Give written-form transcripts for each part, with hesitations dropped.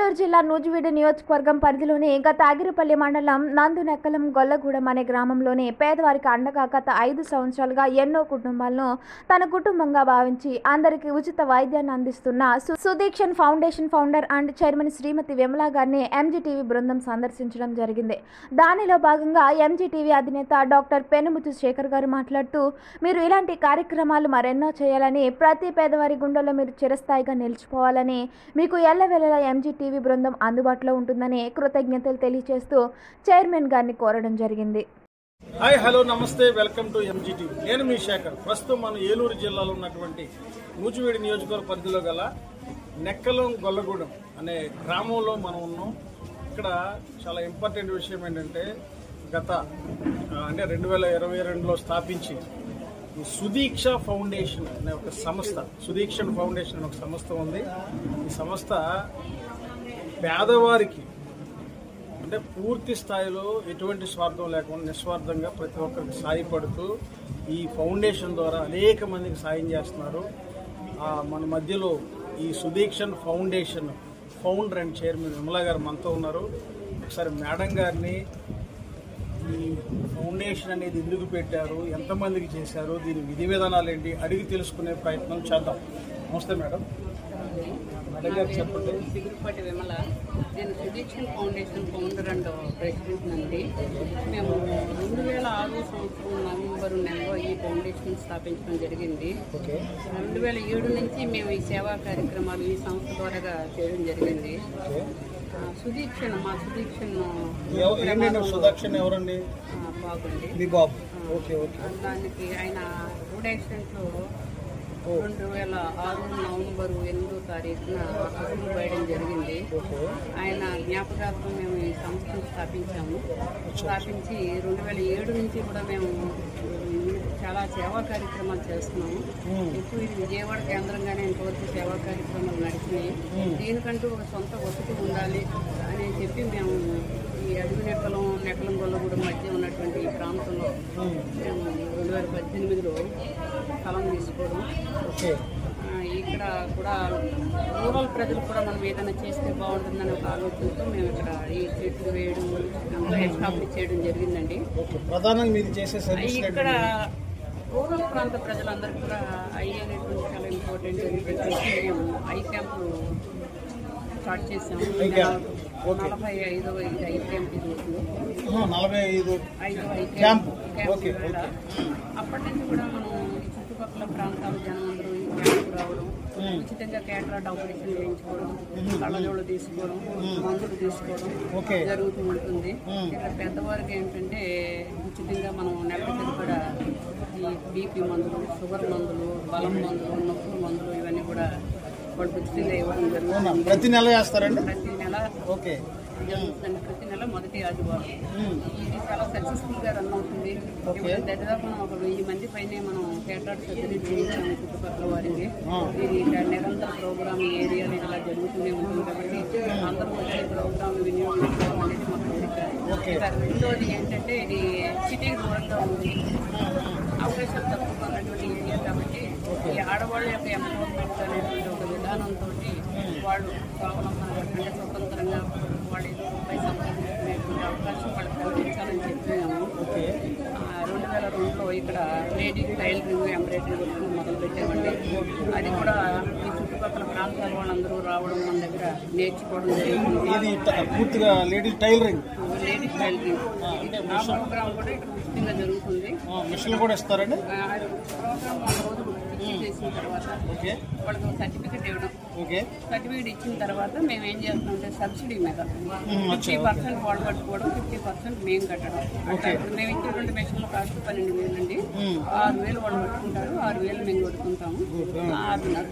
నెల్లూరు జిల్లా నూజివీడు నియోజకవర్గం పరిధిలోని గత ఆగిరిపల్లి మండలం నందునెక్కలం గొల్లగూడెం అనే గ్రామంలోని పేదవారికి అండగా గత 5 సంవత్సరాలుగా ఎన్నో కుటుంబాలను తన కుటుంబంగా భావించి అందరికీ ఉచిత వైద్యాన్ని అందిస్తున్న సుదీక్షణ్ ఫౌండేషన్ ఫౌండర్ అండ్ చైర్మన్ శ్రీమతి విమలా గారిని ఎంజీటీవీ బృందం సందర్శించడం జరిగింది. దానిలో భాగంగా ఎంజీటీవీ అధినేత డాక్టర్ పెనుముతు శేఖర్ గారు మాట్లాడుతూ, మీరు ఇలాంటి కార్యక్రమాలు మరెన్నో చేయాలని, ప్రతి పేదవారి గుండెల్లో మీరు చిరస్థాయిగా నిలిచిపోవాలని, మీకు ఎల్లవేళలా ఎంజీటీవీ బృందం అందుబాటులో ఉంటుందని కృతజ్ఞతలు తెలియజేస్తూ చైర్మన్ గారిని కోరడం జరిగింది. హాయ్, హలో, నమస్తే, వెల్కమ్ టు ఎంజీటీవీ. నేను మీ శేఖర్. ప్రస్తుతం మనం ఏలూరు జిల్లాలో ఉన్నటువంటి నూజివీడు నియోజకవర్గ పరిధిలో గల నెక్కలం గొల్లగూడెం అనే గ్రామంలో మనం ఉన్నాం. ఇక్కడ చాలా ఇంపార్టెంట్ విషయం ఏంటంటే అంటే 2022లో స్థాపించి ఈ సుదీక్ష ఫౌండేషన్ అనే ఒక సంస్థ, సుదీక్షణ్ ఫౌండేషన్ అనే ఒక సంస్థ ఉంది. ఈ సంస్థ పేదవారికి అంటే పూర్తి స్థాయిలో ఎటువంటి స్వార్థం లేకుండా నిస్వార్థంగా ప్రతి ఒక్కరికి సాయపడుతూ ఈ ఫౌండేషన్ ద్వారా అనేక మందికి సాయం చేస్తున్నారు. మన మధ్యలో ఈ సుదీక్షణ్ foundation founder and chairman Vimala గారు మనతో ఉన్నారు. ఒకసారి మేడం గారిని ఈ ఫౌండేషన్ అనేది ఎందుకు పెట్టారు, ఎంతమందికి చేశారు, దీని విధి విధానాలు ఏంటి అడిగి తెలుసుకునే ప్రయత్నం చేద్దాం. నమస్తే మేడం. మేడం గారు చెప్పండి. సిగురుపాటి విమల, నేను సుదీక్షణ్ ఫౌండేషన్ ఫౌండర్ అండ్ ప్రెసిడెంట్ నుండి. మేము 2006 సంవత్సరం నవంబర్ నెలలో ఈ ఫౌండేషన్ స్థాపించడం జరిగింది. 2007 నుంచి మేము ఈ సేవా కార్యక్రమాలు ఈ సంస్థ ద్వారా చేయడం జరిగింది. సుదీక్షణ్ ఎవరండి? బాగుంది మీ బాబు. Okay okay. దానికి ఆయన రోడ్ యాక్సిడెంట్లో 2006 నవంబర్ 8వ తారీఖున అసలు వేయడం జరిగింది. ఆయన జ్ఞాపకార్థం మేము ఈ సంస్థను స్థాపించి 2007 నుంచి కూడా మేము చాలా సేవా కార్యక్రమాలు చేస్తున్నాము. ఎక్కువ ఇది విజయవాడ కేంద్రంగానే ఇంతవరకు సేవా కార్యక్రమాలు నడిచినాయి. దీనికంటూ ఒక సొంత వసతి ఉండాలి అని చెప్పి మేము ఈ అడుగు నెక్కలం గొల్లగూడెం మధ్య ఉన్నటువంటి ఈ ప్రాంతంలో మేము 2018లో స్థలం తీసుకోవడం. ఇక్కడ కూడా రూరల్ ప్రజలు కూడా మనం ఏదైనా చేస్తే బాగుంటుందని ఒక ఆలోచనతో మేము ఇక్కడ ఈ చెట్లు వేయడం, ఎస్టాబ్లిష్ చేయడం జరిగిందండి. ఇక్కడ రూరల్ ప్రాంత ప్రజలందరికీ కూడా ఐ అనేటువంటి చాలా ఇంపార్టెంట్ అని చెప్పేసి మేము ఐ క్యాంపులు స్టార్ట్ చేసాము. 45వ ఐ క్యాంప్ జరుగుతుంది. 45 అప్పటి నుంచి కూడా మనం ఈ చుట్టుపక్కల ప్రాంతాల జనం ఈ క్యాంపు రావడం, ఉచితంగా క్యాటరాక్ట్ ఆపరేషన్ చేయించుకోవడం, కళ్ళజోళ్ళు తీసుకోవడం, మందులు తీసుకోవడం జరుగుతూ ఉంటుంది. ఇక్కడ పెద్దవారికి ఏంటంటే ఉచితంగా మనం నెలకు కూడా ఈ బీపీ మందులు, షుగర్ మందులు, బలం మందులు, నొప్పుల మందులు ఇవన్నీ కూడా వాళ్ళు ఉచితంగా ఇవ్వడం జరుగుతుంది. ప్రతి నెల చేస్తారండి? ప్రతి నెల జరుగుతుందండి. ప్రతి నెల మొదటి ఆదివారం. ఇది చాలా సక్సెస్ఫుల్ గా రన్ అవుతుంది. దాదాపు మనం ఒక 1000 మంది పైనే మనం క్యాటరాక్ట్ సర్జరీ చేయించాము చుట్టుపక్కల వారికి. ఇది నిరంతర ప్రోగ్రామ్ ఏరియాలో ఇలా జరుగుతూనే ఉంటుంది కాబట్టి అందరూ వచ్చే ప్రోగ్రామ్ వినియోగించుకోవడం అనేది మాకు కోరిక. రెండోది ఏంటంటే ఇది సిటీకి దూరంగా ఉంది, అవకాశాలు తక్కువ ఉన్నటువంటి ఏరియా కాబట్టి ఈ ఆడవాళ్ళ యొక్క ఎంపవర్మెంట్ అనేటువంటి ఒక విధానంతో వాళ్ళు స్వావలంబన స్వతంత్రంగా వాళ్ళు రూపాయి సంపాదించుకునేటువంటి అవకాశం వాళ్ళకి కల్పించాలని చెప్పాము. 2002లో ఇక్కడ లేడీ టైలరింగ్, ఎంబ్రాయిడరీ వర్క్ మొదలుపెట్టామండి. అది కూడా ఈ చుట్టుపక్కల ప్రాంతాల వాళ్ళందరూ రావడం మన దగ్గర నేర్చుకోవడం జరిగింది. పూర్తిగా లేడీ టైలరింగ్ ఇది ఆ ప్రోగ్రామ్ కూడా ఇక్కడ ఉచితంగా జరుగుతుంది. మిషన్లు కూడా ఇస్తారండి. ప్రోగ్రామ్ 1 రోజు చేసిన తర్వాత వాళ్ళకి సర్టిఫికెట్ ఇవ్వడం. సర్టిఫికెట్ ఇచ్చిన తర్వాత మేము ఏం చేస్తామంటే సబ్సిడీ మీద 50% వాళ్ళు కట్టుకోవడం, 50% మేము కట్టడం. ఇప్పుడు మేము ఇచ్చేటువంటి మెషిన్ల కాస్ట్ 12,000 అండి. 6,000 వాళ్ళు కట్టుకుంటారు, 6,000 మేము కట్టుకుంటాము.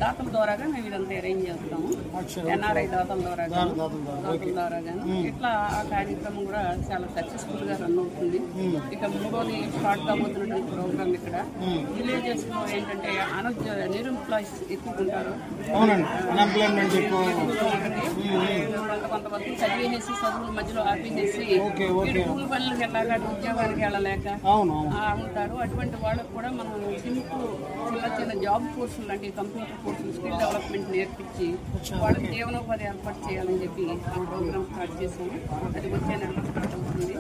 దాతల ద్వారాగా మేము ఇదంతా అరేంజ్ చేస్తాము. ఎన్ఆర్ఐ దాతల ద్వారాగాను ఇట్లా ఆ కార్యక్రమం కూడా చాలా సక్సెస్ఫుల్ గా రన్ అవుతుంది. ఇక 3వది స్టార్ట్ కాబోతున్నటువంటి ప్రోగ్రామ్ ఇక్కడ విలేజెస్ లో ఏంటంటే నిరుంప్లాయ్స్ ఎక్కువ ఉంటారు. అన్ఎంప్లాయ్మెంట్ ఎక్కువ. కొంతమంది చదివేసి చదువుల మధ్యలో ఆపేసేసి కూలి పనులకు వెళ్ళాక ఉద్యోగానికి వెళ్ళలేక ఉంటారు. అటువంటి వాళ్ళకు కూడా మనం చిన్న చిన్న జాబ్ కోర్సులు లాంటి కంప్యూటర్ కోర్సులు, స్కిల్ డెవలప్మెంట్ నేర్పించి వాళ్ళకి జీవనోపాధి ఏర్పాటు చేయాలని చెప్పి ఆ ప్రోగ్రామ్ స్టార్ట్ చేశాము. అది వచ్చే నెలలో స్టార్ట్ అవుతుంది.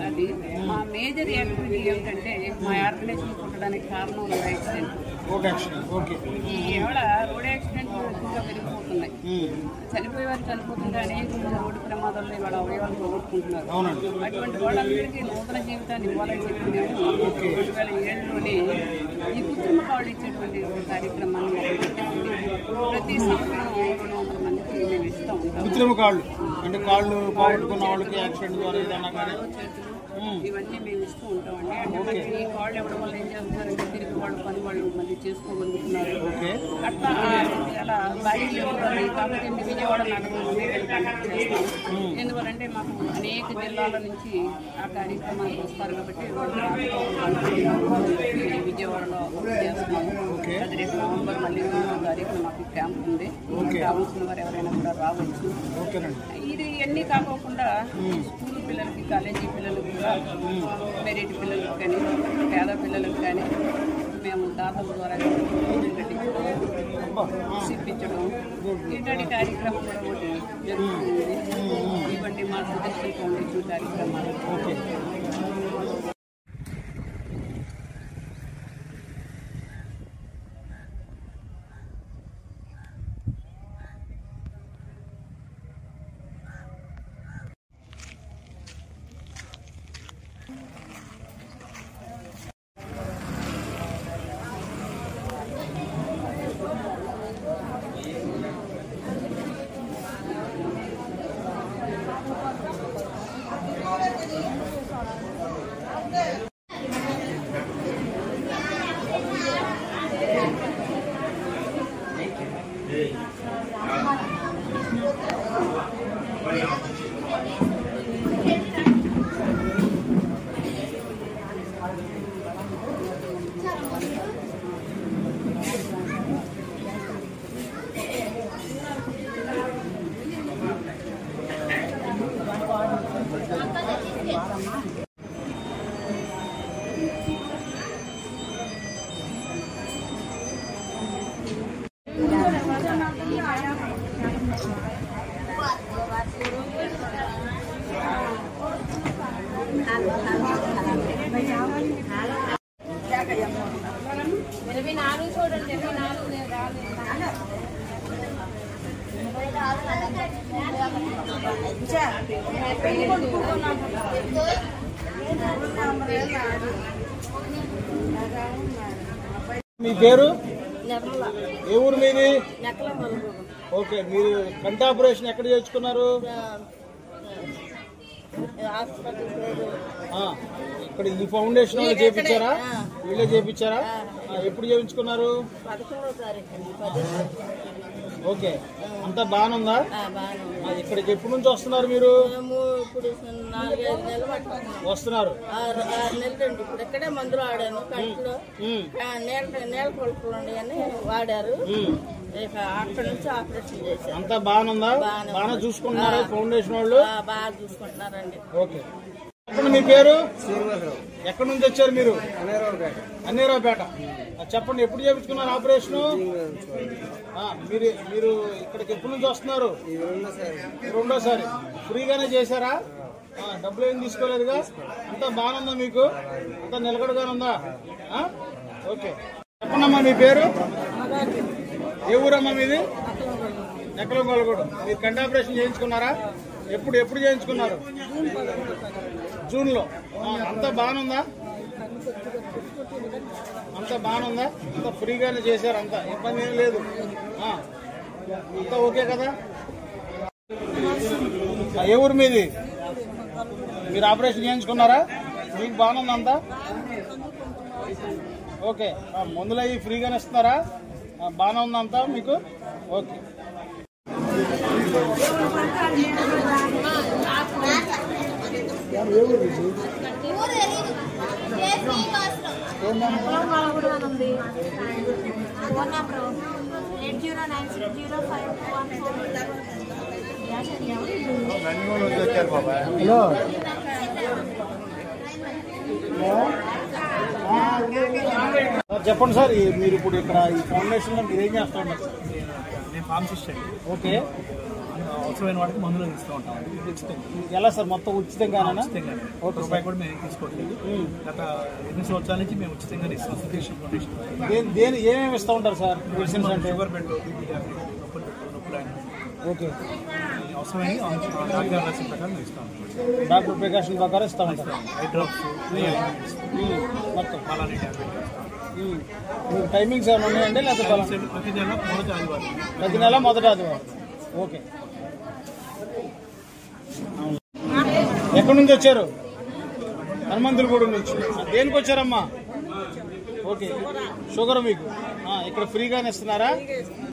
అది మా మేజర్ యాక్టివిటీ ఏమిటంటే మా ఆర్గనైజేషన్ పుట్టడానికి కారణం యాక్సిడెంట్. ఈ ఏళ్ళ రోడ్ యాక్సిడెంట్ ఎక్కువగా పెరిగిపోతున్నాయి. చనిపోయేవారు చనిపోతుంటే అనేక రోడ్డు ప్రమాదాల్లో ఇవాళ అవయవాలు పోగొట్టుకుంటున్నారు. అటువంటి వాళ్ళందరికీ నూతన జీవితాన్ని ఇవ్వాలని చెప్పి మేము 2007లోనే ఈ కృత్రిమ కాళ్ళు ఇచ్చేటువంటి కార్యక్రమాన్ని ప్రతి సంవత్సరం 200 మందికి మేము ఇస్తూ ఉంటాం. కృత్రిమ కాళ్ళు అంటే కాళ్ళు పోగొట్టుకున్న వాళ్ళకి యాక్సిడెంట్ ద్వారా ఏదైనా కానీ ఇవన్నీ మేము ఇస్తూ ఉంటామండి. అంటే ఈ కాళ్ళు ఇవ్వడం వల్ల ఏం చేస్తున్నారంటే తిరిగి వాళ్ళు పని వాళ్ళు మళ్ళీ చేసుకోగలుగుతున్నారు. అట్లా అలా బాడీలు కాబట్టి విజయవాడ నగరంలోనే కండక్ట్ చేస్తాం. ఎందువల్లంటే మాకు అనేక జిల్లాల నుంచి ఆ కార్యక్రమానికి వస్తారు కాబట్టి విజయవాడలో చేస్తున్నాము. అది రేపు నవంబర్ మళ్ళీ 9వ తారీఖున మాకు క్యాంప్ ఉంది. కావాల్సిన వారు ఎవరైనా కూడా రావచ్చు. ఇది ఇవన్నీ కాకోకుండా స్కూల్ పిల్లలకి, కాలేజీ పిల్లలకి కూడా, మెరిట్ పిల్లలకు కానీ, పేద పిల్లలకు కానీ మేము దాతల ద్వారా కట్టించడం, సిప్పించడం ఇటువంటి కార్యక్రమం కూడా ఒకటి జరుగుతుంది. ఇవన్నీ మా సుదర్శన్ ఫౌండేషన్ కార్యక్రమాలు. మీ పేరు? ఏ ఊరు మీది? ఓకే, మీరు కంటి ఆపరేషన్ ఎక్కడ చేయించుకున్నారు? ఇక్కడ ఈ ఫౌండేషన్ వాళ్ళు చేయించారా? వీళ్ళే చేయించారా? ఎప్పుడు చేయించుకున్నారు? ఓకే, అంతా బాగానుందా? ఇక్కడికి ఎప్పటి నుంచి వస్తున్నారు మీరు? వస్తున్నారు. ఇక్కడే మందులు ఆడాను, కంట్లో నేల కొడుకులు అని వాడారు. అక్కడి నుంచి ఆపరేషన్ చేశారు. అంతా బాగానుందా? బాగా చూసుకుంటున్నారా ఫౌండేషన్ వాళ్ళు? బాగా చూసుకుంటున్నారండి. ఓకే, మీ పేరు? ఎక్కడి నుంచి వచ్చారు మీరు? అన్నీరావుపేట. చెప్పండి, ఎప్పుడు చేయించుకున్నారు ఆపరేషన్? మీరు ఇక్కడికి ఎప్పటి నుంచి వస్తున్నారు? రెండోసారి. ఫ్రీగానే చేశారా? డబ్బులు ఏం తీసుకోలేదుగా? అంతా బాగానుందా మీకు? అంతా నిలకడగానుందా? ఓకే, చెప్పండమ్మా మీ పేరు? ఏ ఊరమ్మా మీది? నెక్కలం గోలగూడ. మీరు కంటి ఆపరేషన్ చేయించుకున్నారా? ఎప్పుడు చేయించుకున్నారు? జూన్లో. అంతా బాగానుందా? అంతా బాగానుందా? అంతా ఫ్రీగానే చేశారు, అంతా ఇబ్బంది ఏం లేదు, అంతా ఓకే కదా? ఏ ఊరు మీది? మీరు ఆపరేషన్ చేయించుకున్నారా? మీకు బాగానుందా అంతా? ఓకే, మందులు అవి ఫ్రీగానే ఇస్తున్నారా? బాగానే ఉందంతా మీకు? ఓకే. ఫోన్ నెంబర్ హలో చెప్పండి సార్, మీరు ఇప్పుడు ఇక్కడ ఈ ఫౌండేషన్లో మీరు ఏం చేస్తూ ఉన్నారు? నేను ఫార్మసిస్ట్ అండి. ఓకే, అవసరమైన వాటికి మందులు ఇస్తూ ఉంటామండి. ఎలా సార్ మొత్తం ఉచితంగానా? ఉచితంగానే, రూపాయి కూడా మేము తీసుకోవట్లేదు. గత 8 సంవత్సరాల నుంచి మేము ఉచితంగానే ఇస్తాం. సతీష్ ఫౌండేషన్ ఏమేమి ఇస్తూ ఉంటారు సార్ మెడిసిన్స్ అంటే? షుగర్ బెడ్, నొప్పులు. ఓకే, అవసరమైన డాక్టర్ రాసిన ప్రకారం ఇస్తాం. డాక్టర్ ప్రికాషన్ ప్రకారం ఇస్తూ ఉంటారు. ఐ డ్రాప్స్, మొత్తం అలానే ట్యాబ్లెట్. మీకు టైమింగ్స్ ఏమైనా ఉన్నాయండి లేకపోతే ప్రతి నెల మొదటి ఆదివారం. ప్రతి నెల మొదటి ఆదివారం. ఓకే, ఎక్కడి నుంచి వచ్చారు? హనుమంతులగూడెం నుంచి. దేనికి వచ్చారమ్మా? ఓకే, షుగర్ మీకు ఇక్కడ ఫ్రీగానే ఇస్తున్నారా?